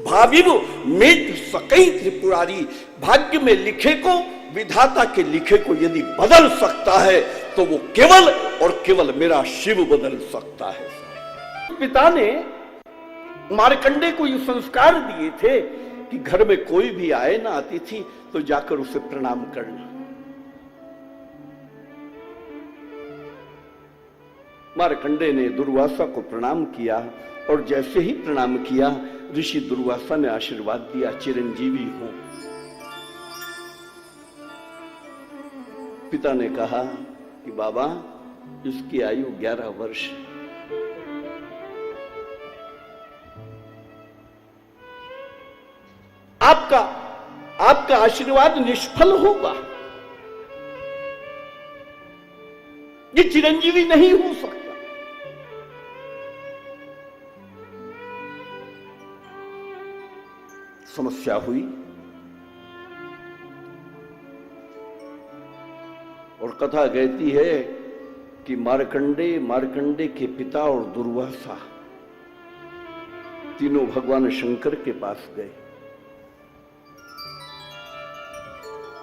भाविव met सकई त्रिपुरारी। भाग्य में लिखे को, विधाता के लिखे को यदि बदल सकता है तो वो केवल और केवल मेरा शिव बदल सकता है। पिता ने मार्कंडे को ये संस्कार दिए थे कि घर में कोई भी आए ना अतिथि तो जाकर उसे प्रणाम करना। मार्कंडे ने दुर्वासा को प्रणाम किया और जैसे ही प्रणाम किया ऋषि दुर्वासा ने आशीर्वाद दिया, चिरंजीवी हो। पिता ने कहा कि बाबा इसकी आयु 11 वर्ष है। आपका आशीर्वाद निष्फल होगा, ये चिरंजीवी नहीं हो सकता। समस्या हुई और कथा कहती है कि मार्कंडे के पिता और दुर्वासा तीनों भगवान शंकर के पास गए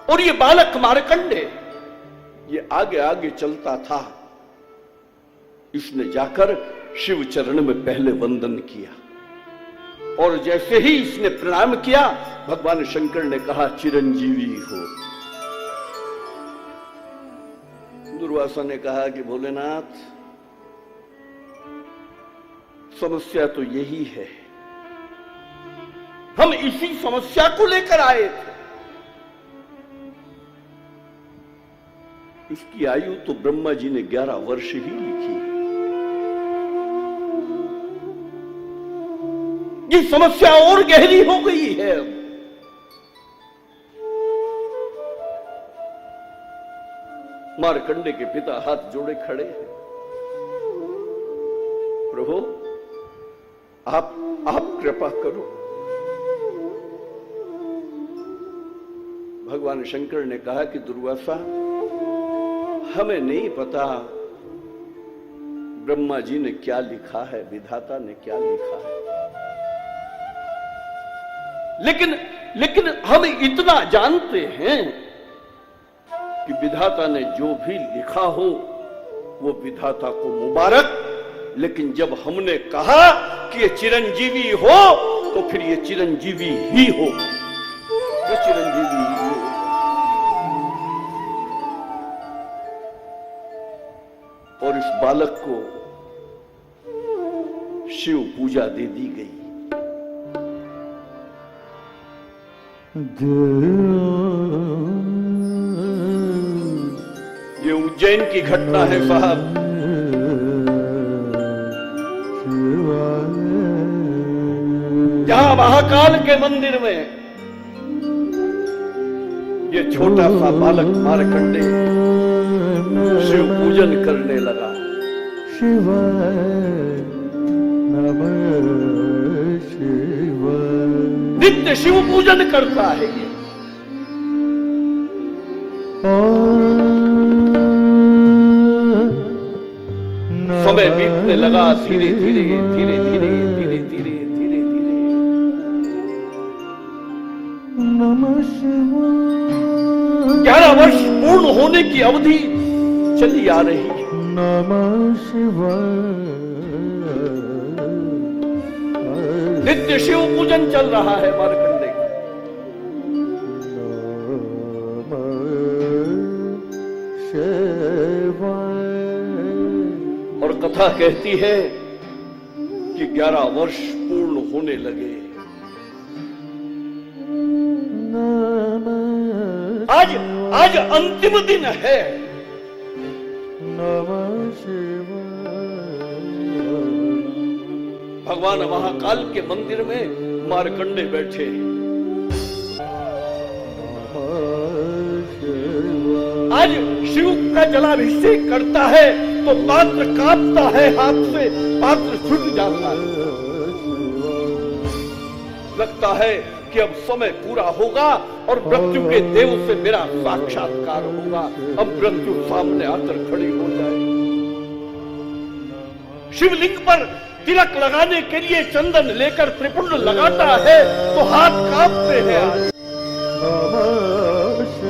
और ये बालक मार्कंडे ये आगे आगे चलता था। इसने जाकर शिव चरण में पहले वंदन किया और जैसे ही इसने प्रणाम किया भगवान शंकर ने कहा चिरंजीवी हो। दुर्वासा ने कहा कि भोलेनाथ समस्या तो यही है, हम इसी समस्या को लेकर आए थे। इसकी आयु तो ब्रह्मा जी ने 11 वर्ष ही लिखी। ये समस्या और गहरी हो गई है। मार्कंडे के पिता हाथ जोड़े खड़े हैं। प्रभु आप कृपा करो। भगवान शंकर ने कहा कि दुर्वासा हमें नहीं पता ब्रह्मा जी ने क्या लिखा है, विधाता ने क्या लिखा है, लेकिन हम इतना जानते हैं कि विधाता ने जो भी लिखा हो वो विधाता को मुबारक। लेकिन जब हमने कहा कि ये चिरंजीवी हो तो फिर ये चिरंजीवी ही हो, ये चिरंजीवी ही हो। और इस बालक को शिव पूजा दे दी गई। ये उज्जैन की घटना है साहब। जहां महाकाल के मंदिर में ये छोटा सा बालक मार्कंडे शिव पूजन करने लगा। नित्य शिव पूजन करता है ये। समय बीतने लगा, धीरे धीरे धीरे धीरे धीरे धीरे धीरे धीरे 11 वर्ष पूर्ण होने की अवधि चली आ रही है। नित्य शिव पूजन चल रहा है मार्कंडे का। और कथा कहती है कि 11 वर्ष पूर्ण होने लगे। आज अंतिम दिन है। भगवान महाकाल के मंदिर में मार्कंडे बैठे। आज शिव का जलाभिषेक करता है तो पात्र कांपता है, हाथ से पात्र छूट जाता है। लगता है कि अब समय पूरा होगा और मृत्यु के देव से मेरा साक्षात्कार होगा। अब मृत्यु सामने आकर खड़ी हो जाए। शिवलिंग पर तिलक लगाने के लिए चंदन लेकर त्रिपुंड लगाता है तो हाथ कांपते हैं आज।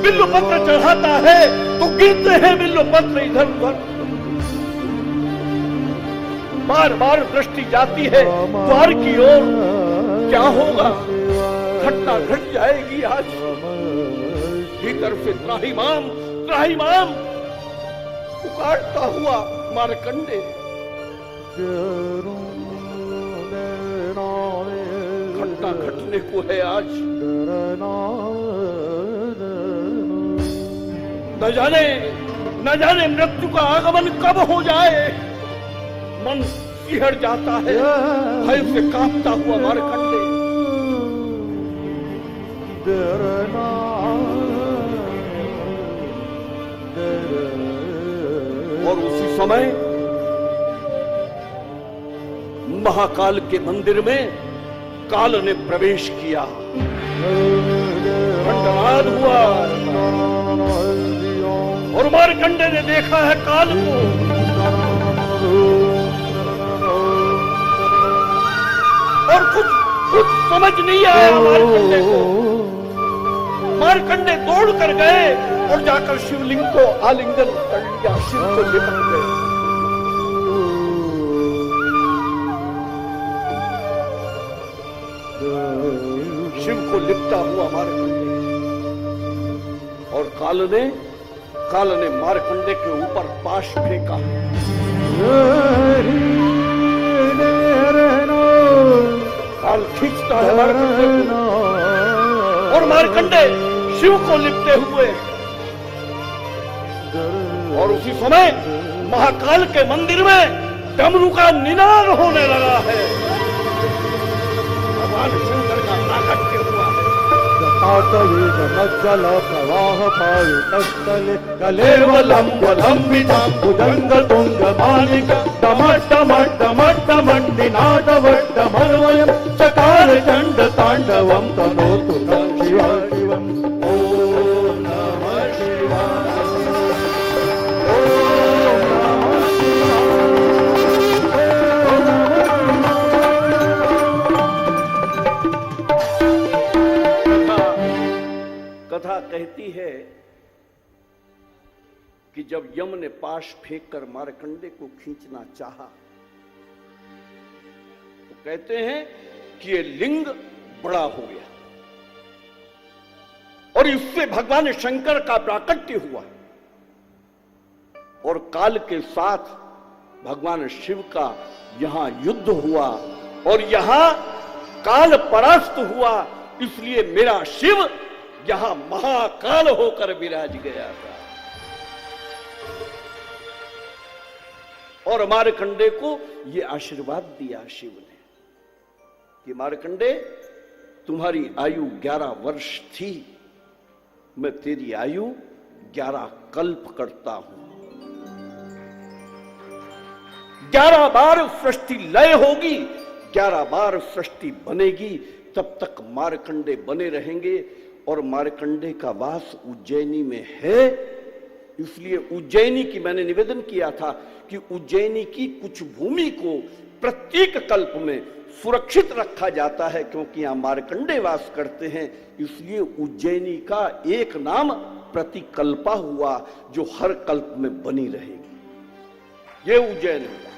बिल्व पत्र चढ़ाता है तो गिरते हैं बिल्व पत्र इधर उधर। बार बार दृष्टि जाती है द्वार की ओर, क्या होगा? घटना घट जाएगी आज। भीतर से त्राहिमाम त्राहिमाम पुकारता हुआ मार्कंडे। घटना घटने को है आज। न जाने मृत्यु का आगमन कब हो जाए। मन सिहर जाता है, भय से कांपता हुआ मार्कंडे। और उसी समय महाकाल के मंदिर में काल ने प्रवेश किया। घंटानाद हुआ और मार्कंडे ने देखा है काल को। और कुछ समझ नहीं आया मार्कंडे को। मार्कंडे दौड़ कर गए और जाकर शिवलिंग को आलिंगन कर लिया, शिव को लिपट गए। शिव को लिपटा हुआ मार्कंडे। और काल ने मार्कंडे के ऊपर पाश फेंका। काल खींचता है मार्कंडे को और मार्कंडे शिव को लिपटे हुए। और उसी समय महाकाल के मंदिर में डमरू का निनाद होने लगा है। भगवान शंकर का प्राकट्य हुआ है। जल प्रवाह पायुतस्थले कलेवलंबलंबितां भुजंग तुंग मालिका डमट्टमट्टमट्टमट्टमट्टमन्वयं चकार चंड तांडवं तनोतु तं शिवं। ओम नमः शिवाय। कथा कहती है कि जब यम ने पाश फेंककर मार्कंडे को खींचना चाहा तो कहते हैं कि ये लिंग बड़ा हो गया और इससे भगवान शंकर का प्राकट्य हुआ और काल के साथ भगवान शिव का यहां युद्ध हुआ और यहां काल परास्त हुआ। इसलिए मेरा शिव यहां महाकाल होकर विराज गया था। और मार्कंडे को यह आशीर्वाद दिया शिव ने कि मार्कंडे तुम्हारी आयु 11 वर्ष थी, मैं तेरी आयु 11 कल्प करता हूं। 11 बार सृष्टि लय होगी, 11 बार सृष्टि बनेगी, तब तक मार्कंडे बने रहेंगे। और मार्कंडे का वास उज्जैनी में है। इसलिए उज्जैनी की मैंने निवेदन किया था कि उज्जैनी की कुछ भूमि को प्रत्येक कल्प में सुरक्षित रखा जाता है क्योंकि यहां मार्कंडे वास करते हैं। इसलिए उज्जैनी का एक नाम प्रतिकल्पा हुआ जो हर कल्प में बनी रहेगी। ये उज्जैन हुआ।